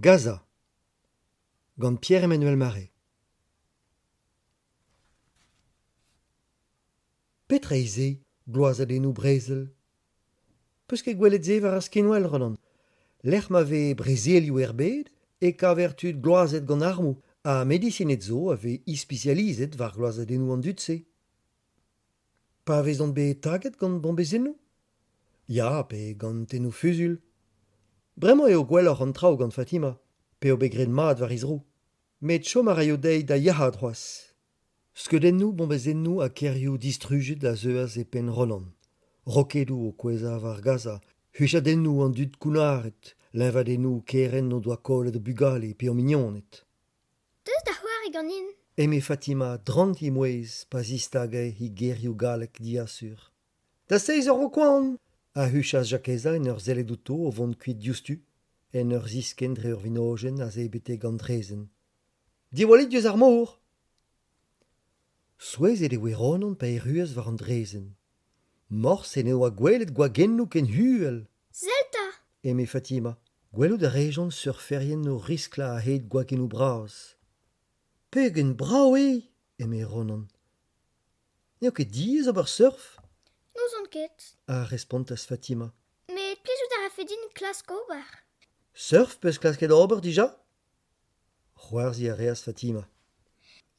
Gaza, gant Pierre-Emmanuel Marais. Petra eze, gloazadennoù brezel. Peus ket gwelet ze war ar skinwel Ronan. Lec'h ma ve brezelioù erbet e ka vertud gloazet gant armoù, a medicinet zo a ve ispecializet war gloazadennoù an dud-se. Pa vezont bet taget gant bombezennoù? Ya, pe gant ennoù fusul. Bremañ eo gwelloc'h an traoù gant Fatima, pe o begret mat war izrou. Met chom a raio deiz da yaha droaz. Skeudennoù bombezennoù a kerioù distrujet da zeuas e pen Ronan. Rokedoù o kweza war Gaza, huchadennoù an dud kounaret, lenvadennoù keren no doa kollet o bugale pe o mignonet. Deus da c'hoari ganin. Eme Fatima dranti mouez pa zistagay hi gerioù galek diasur. Da 6 eur o koan! A huchas jakeza en ur zeledouto o vont kuit dioustu, en ur zisken dre ur vinogen a zebete gandrezen. Diwalit dieus ar mor! Souez e oe Ronan pa erruez war an drezen. Mors en eo a gwelet gwagennoù ken huel! Zelta! Eme Fatima, gwellou da rejon surferien no riskla a heit gwagennoù braz. Pegen brao e! Eme Ronan. Neo ket diez ober surf? Nous on ket. A respontas Fatima. Met plijout a rafedin klas kobar. Surf peus klasket ober dija? C'hoarzi a reas Fatima.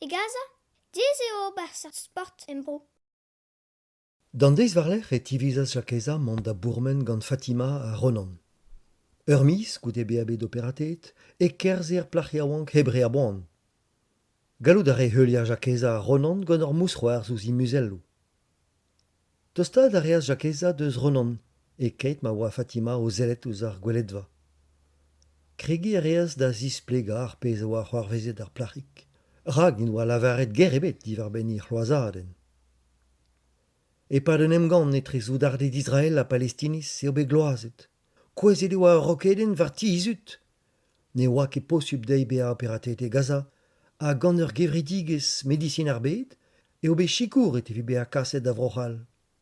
E Gaza? Diez eo ober sa sport en bro. Dan deiz warlec'h e tivizas jakeza mont da bourmen gant Fatima a Ronan. Ur mis goude be abet operatet e kerzer plachiaouank hebre a boan. Gallout a re heuliar jakeza a Ronan gant ur mousc'hoar zouz i muzello. Tostad a reas jakeza deus Ronan e keit ma oa Fatima o zelet ouz ar gweledva. Kregi a reas da zisplega ar pez a oa c'hoarvezet ar plachik. Rag n'in oa lavaret ger ebet divar ben i c'hloazadenn. E pa den emgant etre zoudardet d'Israël a Palestinis eo bet gloazet. Kwezet e oa rokedenn war tizut. Ne oa ket posub deiz be a operatet e Gaza, a gant ur gevridigez medicine ar bet, eo bet chikour et evi be a kaset da vrochal.